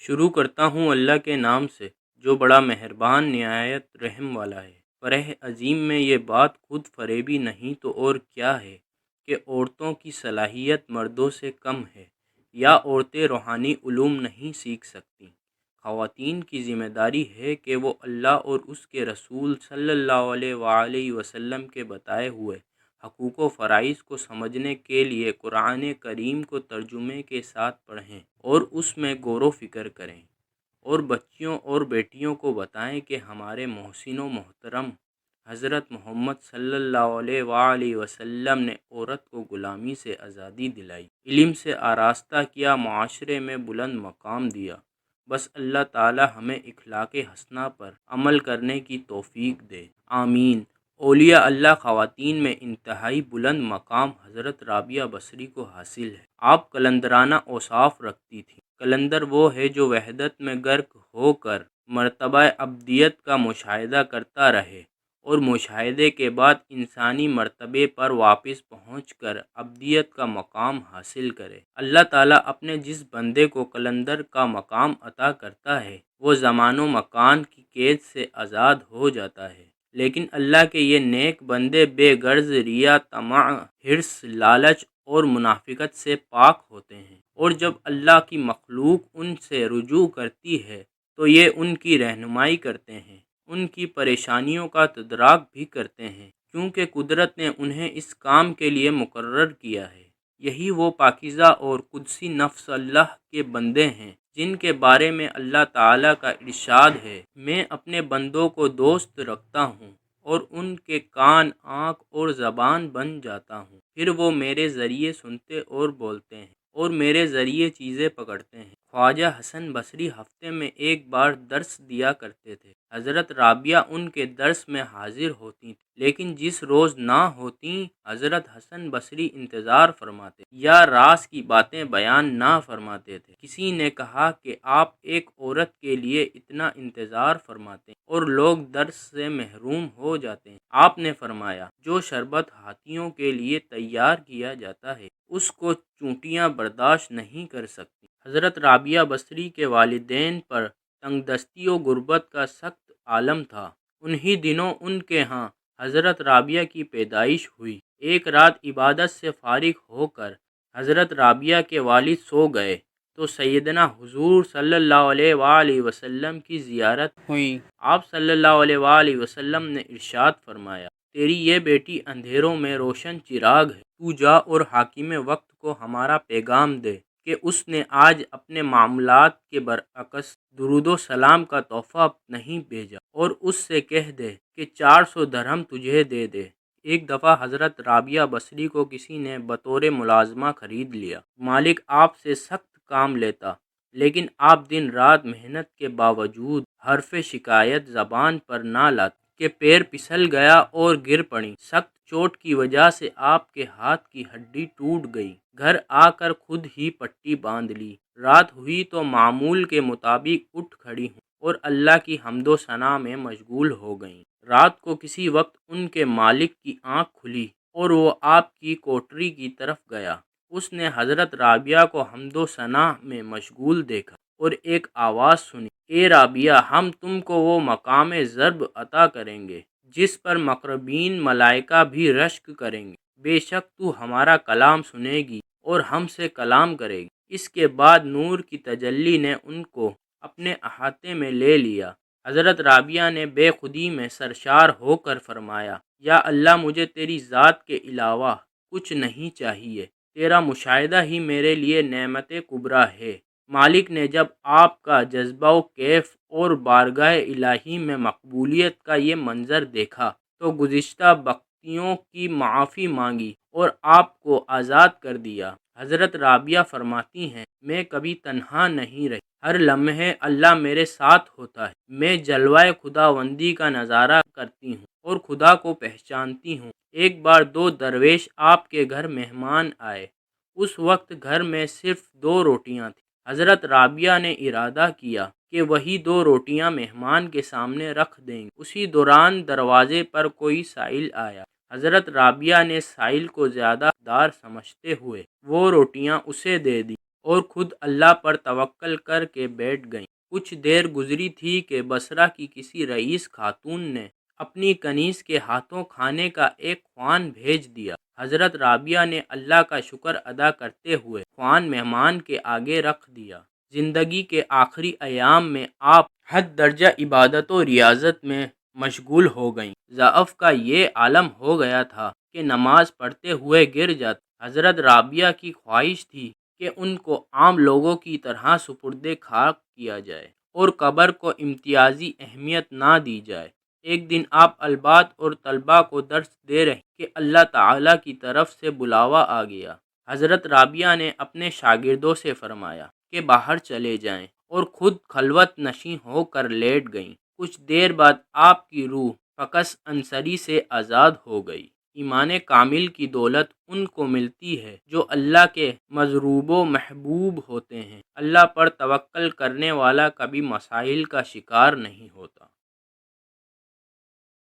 شروع کرتا ہوں اللہ کے نام سے جو بڑا مہربان نہایت رحم والا ہے۔ فرح عظیم میں یہ بات خود فریبی نہیں تو اور کیا ہے کہ عورتوں کی صلاحیت مردوں سے کم ہے یا عورتیں روحانی علوم نہیں سیکھ سکتیں۔ خواتین کی ذمہ داری ہے کہ وہ اللہ اور اس کے رسول صلی اللہ علیہ وآلہ وسلم کے بتائے ہوئے حقوق و فرائض کو سمجھنے کے لیے قرآن کریم کو ترجمے کے ساتھ پڑھیں اور اس میں غور و فکر کریں، اور بچیوں اور بیٹیوں کو بتائیں کہ ہمارے محسن و محترم حضرت محمد صلی اللہ علیہ وآلہ وسلم نے عورت کو غلامی سے آزادی دلائی، علم سے آراستہ کیا، معاشرے میں بلند مقام دیا۔ بس اللہ تعالی ہمیں اخلاق حسنہ پر عمل کرنے کی توفیق دے، آمین۔ اولیاء اللہ خواتین میں انتہائی بلند مقام حضرت رابعہ بصری کو حاصل ہے۔ آپ قلندرانہ اوصاف رکھتی تھیں۔ قلندر وہ ہے جو وحدت میں غرق ہو کر مرتبہ ابدیت کا مشاہدہ کرتا رہے اور مشاہدے کے بعد انسانی مرتبے پر واپس پہنچ کر ابدیت کا مقام حاصل کرے۔ اللہ تعالیٰ اپنے جس بندے کو قلندر کا مقام عطا کرتا ہے وہ زمان و مکان کی قید سے آزاد ہو جاتا ہے، لیکن اللہ کے یہ نیک بندے بے غرض ریا، طمع، حرص، لالچ اور منافقت سے پاک ہوتے ہیں، اور جب اللہ کی مخلوق ان سے رجوع کرتی ہے تو یہ ان کی رہنمائی کرتے ہیں، ان کی پریشانیوں کا تدارک بھی کرتے ہیں، کیونکہ قدرت نے انہیں اس کام کے لیے مقرر کیا ہے۔ یہی وہ پاکیزہ اور قدسی نفس اللہ کے بندے ہیں جن کے بارے میں اللہ تعالیٰ کا ارشاد ہے، میں اپنے بندوں کو دوست رکھتا ہوں اور ان کے کان، آنکھ اور زبان بن جاتا ہوں، پھر وہ میرے ذریعے سنتے اور بولتے ہیں اور میرے ذریعے چیزیں پکڑتے ہیں۔ خواجہ حسن بصری ہفتے میں ایک بار درس دیا کرتے تھے۔ حضرت رابعہ ان کے درس میں حاضر ہوتی تھیں، لیکن جس روز نہ ہوتیں حضرت حسن بصری انتظار فرماتے یا راز کی باتیں بیان نہ فرماتے تھے۔ کسی نے کہا کہ آپ ایک عورت کے لیے اتنا انتظار فرماتے ہیں اور لوگ درس سے محروم ہو جاتے ہیں۔ آپ نے فرمایا، جو شربت ہاتھیوں کے لیے تیار کیا جاتا ہے اس کو چونٹیاں برداشت نہیں کر سکتی۔ حضرت رابعہ بصری کے والدین پر تنگ دستی و غربت کا سخت عالم تھا۔ انہی دنوں ان کے ہاں حضرت رابعہ کی پیدائش ہوئی۔ ایک رات عبادت سے فارغ ہو کر حضرت رابعہ کے والد سو گئے تو سیدنا حضور صلی اللہ علیہ وآلہ وسلم کی زیارت ہوئی۔ آپ صلی اللہ علیہ وآلہ وسلم نے ارشاد فرمایا، تیری یہ بیٹی اندھیروں میں روشن چراغ ہے، تو جا اور حاکم وقت کو ہمارا پیغام دے کہ اس نے آج اپنے معاملات کے برعکس درود و سلام کا تحفہ نہیں بھیجا، اور اس سے کہہ دے کہ 400 درہم تجھے دے دے۔ ایک دفعہ حضرت رابعہ بصری کو کسی نے بطور ملازمہ خرید لیا۔ مالک آپ سے سخت کام لیتا، لیکن آپ دن رات محنت کے باوجود حرف شکایت زبان پر نہ لاتے کہ پیر پھسل گیا اور گر پڑیں۔ سخت چوٹ کی وجہ سے آپ کے ہاتھ کی ہڈی ٹوٹ گئی۔ گھر آ کر خود ہی پٹی باندھ لی۔ رات ہوئی تو معمول کے مطابق اٹھ کھڑی ہوں اور اللہ کی حمد و ثنا میں مشغول ہو گئیں۔ رات کو کسی وقت ان کے مالک کی آنکھ کھلی اور وہ آپ کی کوٹری کی طرف گیا۔ اس نے حضرت رابعہ کو حمد و ثنا میں مشغول دیکھا اور ایک آواز سنی، اے رابعہ، ہم تم کو وہ مقام ضرب عطا کریں گے جس پر مقربین ملائکہ بھی رشک کریں گے۔ بے شک تو ہمارا کلام سنے گی اور ہم سے کلام کرے گی۔ اس کے بعد نور کی تجلی نے ان کو اپنے احاطے میں لے لیا۔ حضرت رابعہ نے بے خودی میں سرشار ہو کر فرمایا، یا اللہ، مجھے تیری ذات کے علاوہ کچھ نہیں چاہیے، تیرا مشاہدہ ہی میرے لیے نعمت کبریٰ ہے۔ مالک نے جب آپ کا جذبہ و کیف اور بارگاہ الہی میں مقبولیت کا یہ منظر دیکھا تو گزشتہ بختیوں کی معافی مانگی اور آپ کو آزاد کر دیا۔ حضرت رابعہ فرماتی ہیں، میں کبھی تنہا نہیں رہی، ہر لمحے اللہ میرے ساتھ ہوتا ہے۔ میں جلوہ خداوندی کا نظارہ کرتی ہوں اور خدا کو پہچانتی ہوں۔ ایک بار 2 درویش آپ کے گھر مہمان آئے۔ اس وقت گھر میں صرف 2 روٹیاں تھیں۔ حضرت رابعہ نے ارادہ کیا کہ وہی 2 روٹیاں مہمان کے سامنے رکھ دیں گے۔ اسی دوران دروازے پر کوئی سائل آیا۔ حضرت رابعہ نے سائل کو زیادہ دار سمجھتے ہوئے وہ روٹیاں اسے دے دی۔ اور خود اللہ پر توکل کر کے بیٹھ گئیں۔ کچھ دیر گزری تھی کہ بصرہ کی کسی رئیس خاتون نے اپنی کنیز کے ہاتھوں کھانے کا ایک خوان بھیج دیا۔ حضرت رابعہ نے اللہ کا شکر ادا کرتے ہوئے خوان مہمان کے آگے رکھ دیا۔ زندگی کے آخری ایام میں آپ حد درجہ عبادت و ریاضت میں مشغول ہو گئیں۔ ضعف کا یہ عالم ہو گیا تھا کہ نماز پڑھتے ہوئے گر جاتے۔ حضرت رابعہ کی خواہش تھی کہ ان کو عام لوگوں کی طرح سپرد خاک کیا جائے اور قبر کو امتیازی اہمیت نہ دی جائے۔ ایک دن آپ البات اور طلباء کو درس دے رہے کہ اللہ تعالیٰ کی طرف سے بلاوا آ گیا۔ حضرت رابعہ نے اپنے شاگردوں سے فرمایا کہ باہر چلے جائیں اور خود خلوت نشیں ہو کر لیٹ گئیں۔ کچھ دیر بعد آپ کی روح فکس عنصری سے آزاد ہو گئی۔ ایمان کامل کی دولت ان کو ملتی ہے جو اللہ کے مضروب و محبوب ہوتے ہیں۔ اللہ پر توکل کرنے والا کبھی مسائل کا شکار نہیں ہوتا۔